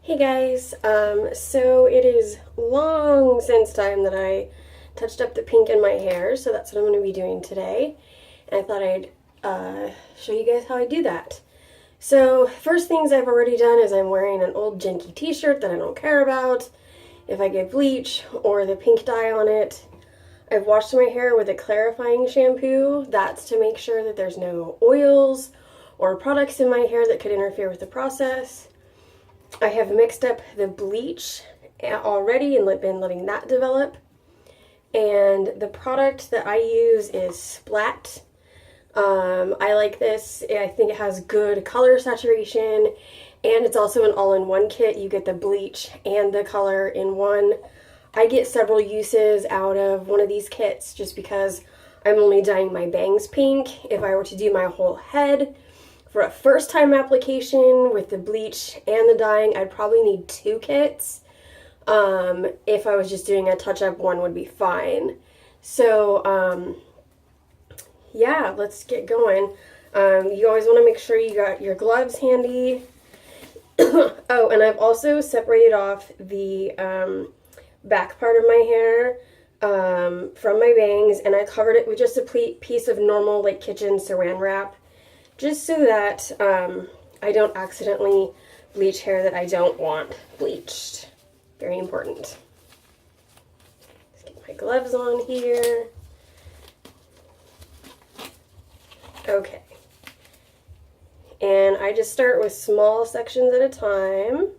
Hey guys, so it is long since time that I touched up the pink in my hair, so that's what I'm going to be doing today. And I thought I'd show you guys how I do that. So first things I've already done is I'm wearing an old janky t-shirt that I don't care about if I get bleach or the pink dye on it. I've washed my hair with a clarifying shampoo. That's to make sure that there's no oils or products in my hair that could interfere with the process. I have mixed up the bleach already and been letting that develop. And the product that I use is Splat. I like this. I think it has good color saturation, and it's also an all-in-one kit. You get the bleach and the color in one. I get several uses out of one of these kits just because I'm only dyeing my bangs pink. If I were to do my whole head for a first time application with the bleach and the dyeing, I'd probably need two kits. If I was just doing a touch-up, one would be fine. So, yeah, let's get going. You always want to make sure you got your gloves handy. Oh, and I've also separated off the back part of my hair from my bangs, and I covered it with just a piece of normal, like, kitchen saran wrap, just so that I don't accidentally bleach hair that I don't want bleached. Very important. Let's get my gloves on here. Okay. And I just start with small sections at a time.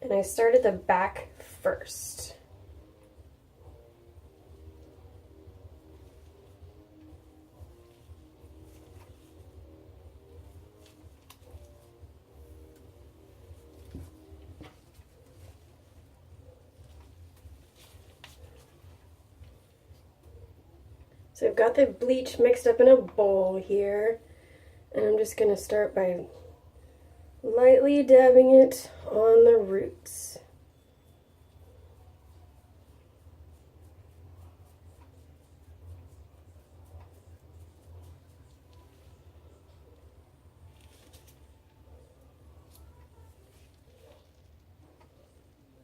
And I start at the back first. So I've got the bleach mixed up in a bowl here, and I'm just going to start by lightly dabbing it on the roots.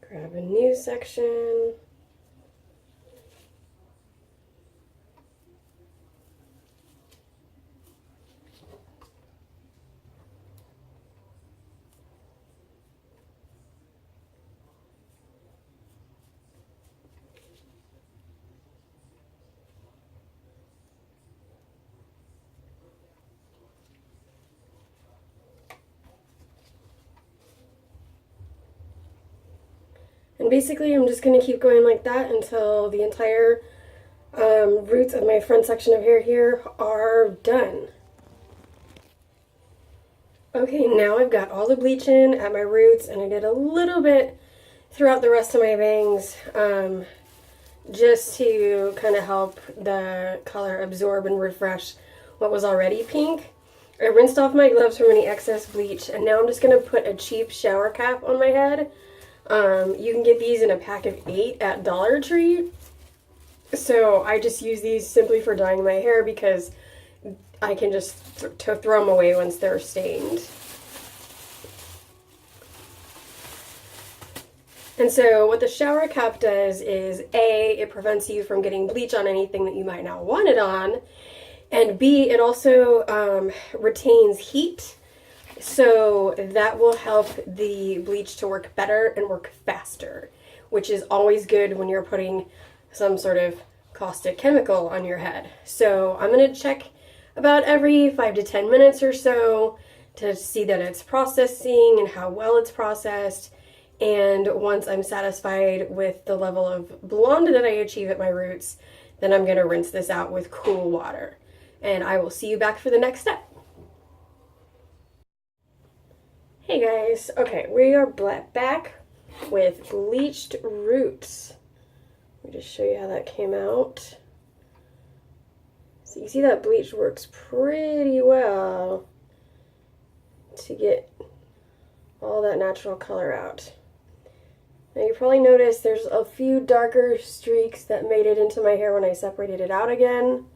Grab a new section. And basically I'm just going to keep going like that until the entire roots of my front section of hair here are done. Okay, now I've got all the bleach in at my roots, and I did a little bit throughout the rest of my bangs just to kind of help the color absorb and refresh what was already pink. I rinsed off my gloves from any excess bleach, and now I'm just going to put a cheap shower cap on my head. You can get these in a pack of 8 at Dollar Tree. So I just use these simply for dyeing my hair because I can just throw them away once they're stained. And so what the shower cap does is A, it prevents you from getting bleach on anything that you might not want it on, and B, it also retains heat. So that will help the bleach to work better and work faster, which is always good when you're putting some sort of caustic chemical on your head. So I'm going to check about every 5 to 10 minutes or so to see that it's processing and how well it's processed. And once I'm satisfied with the level of blonde that I achieve at my roots, then I'm going to rinse this out with cool water. And I will see you back for the next step. Hey guys, okay, we are back with bleached roots. Let me just show you how that came out. So you see that bleach works pretty well to get all that natural color out. Now you probably noticed there's a few darker streaks that made it into my hair when I separated it out again.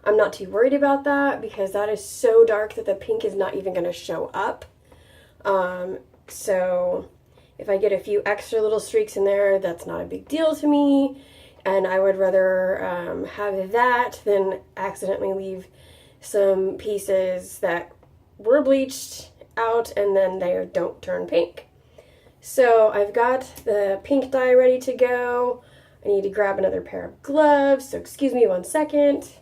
I'm not too worried about that because that is so dark that the pink is not even going to show up. So if I get a few extra little streaks in there, that's not a big deal to me. And I would rather have that than accidentally leave some pieces that were bleached out and then they don't turn pink. So I've got the pink dye ready to go. I need to grab another pair of gloves, so excuse me 1 second.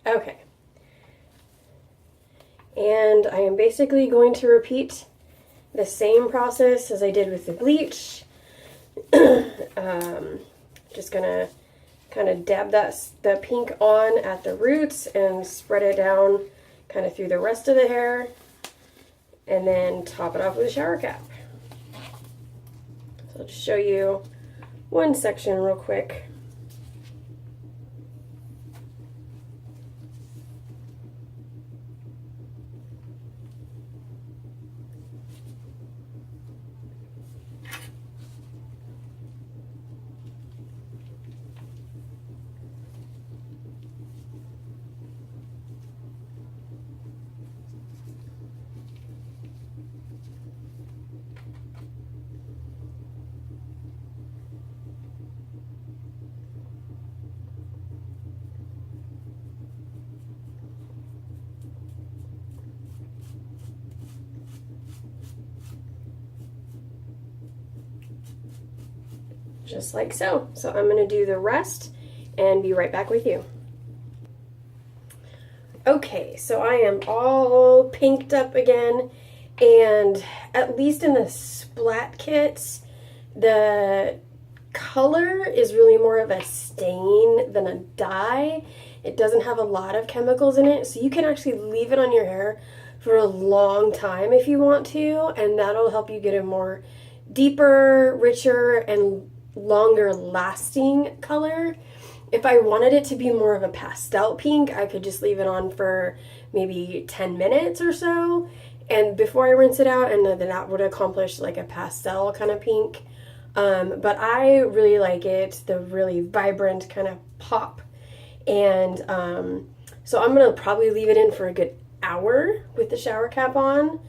Okay. And I am basically going to repeat the same process as I did with the bleach. Just gonna kind of dab the pink on at the roots and spread it down kind of through the rest of the hair, and then top it off with a shower cap. So I'll just show you one section real quick. Just like so. So I'm going to do the rest and be right back with you. Okay, so I am all pinked up again, and at least in the Splat kits, the color is really more of a stain than a dye. It doesn't have a lot of chemicals in it, so you can actually leave it on your hair for a long time if you want to, and that'll help you get a more deeper, richer, and longer lasting color. If I wanted it to be more of a pastel pink, I could just leave it on for maybe 10 minutes or so, and before I rinse it out, and then that would accomplish like a pastel kind of pink. But I really like it, the really vibrant kind of pop. And so I'm going to probably leave it in for a good hour with the shower cap on.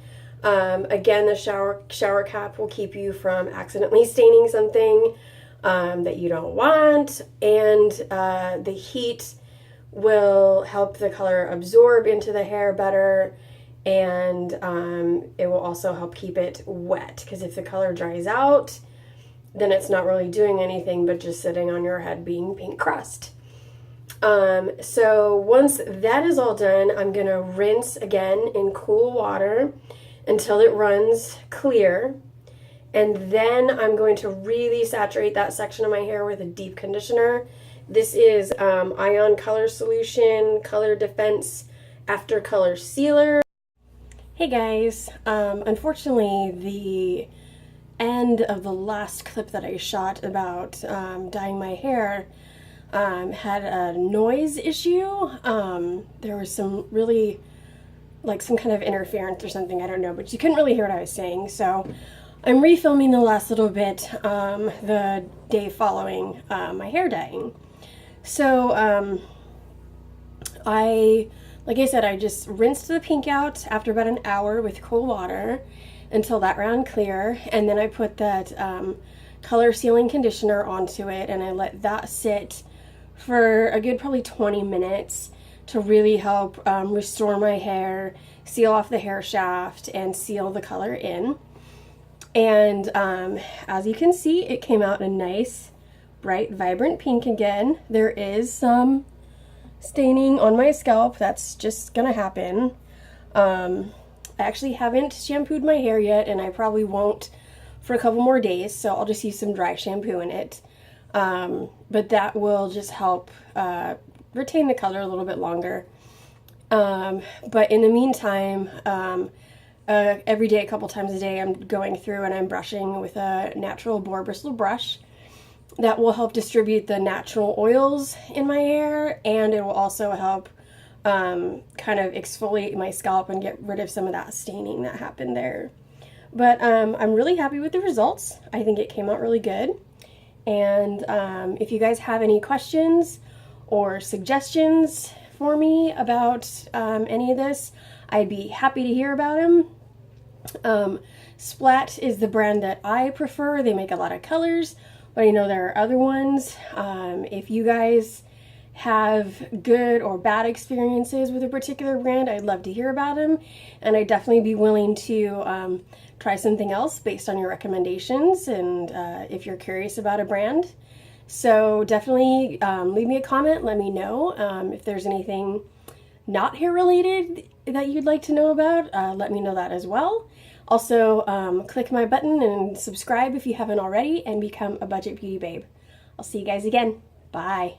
Again, the shower cap will keep you from accidentally staining something that you don't want, and the heat will help the color absorb into the hair better, and it will also help keep it wet, because if the color dries out, then it's not really doing anything but just sitting on your head being pink crust. So once that is all done, I'm going to rinse again in cool water until it runs clear. And then I'm going to really saturate that section of my hair with a deep conditioner. This is Ion Color Solution Color Defense After Color Sealer. Hey guys, unfortunately the end of the last clip that I shot about dyeing my hair had a noise issue. There was some really, like some kind of interference or something, I don't know, but you couldn't really hear what I was saying, so I'm refilming the last little bit the day following my hair dyeing. So like I said, I just rinsed the pink out after about an hour with cool water until that ran clear, and then I put that color sealing conditioner onto it, and I let that sit for a good probably 20 minutes to really help restore my hair, seal off the hair shaft, and seal the color in. And as you can see, it came out a nice, bright, vibrant pink again. There is some staining on my scalp. That's just gonna happen. I actually haven't shampooed my hair yet, and I probably won't for a couple more days, so I'll just use some dry shampoo in it. But that will just help retain the color a little bit longer. But in the meantime, every day, a couple times a day, I'm going through and I'm brushing with a natural boar bristle brush. That will help distribute the natural oils in my hair, and it will also help kind of exfoliate my scalp and get rid of some of that staining that happened there. But I'm really happy with the results. I think it came out really good. And if you guys have any questions or suggestions for me about any of this, I'd be happy to hear about them. Splat is the brand that I prefer. They make a lot of colors, but I know there are other ones. If you guys have good or bad experiences with a particular brand, I'd love to hear about them, and I'd definitely be willing to try something else based on your recommendations and if you're curious about a brand. So definitely leave me a comment, let me know if there's anything not hair related that you'd like to know about. Let me know that as well. Also, click my button and subscribe if you haven't already, and become a budget beauty babe. I'll see you guys again. Bye.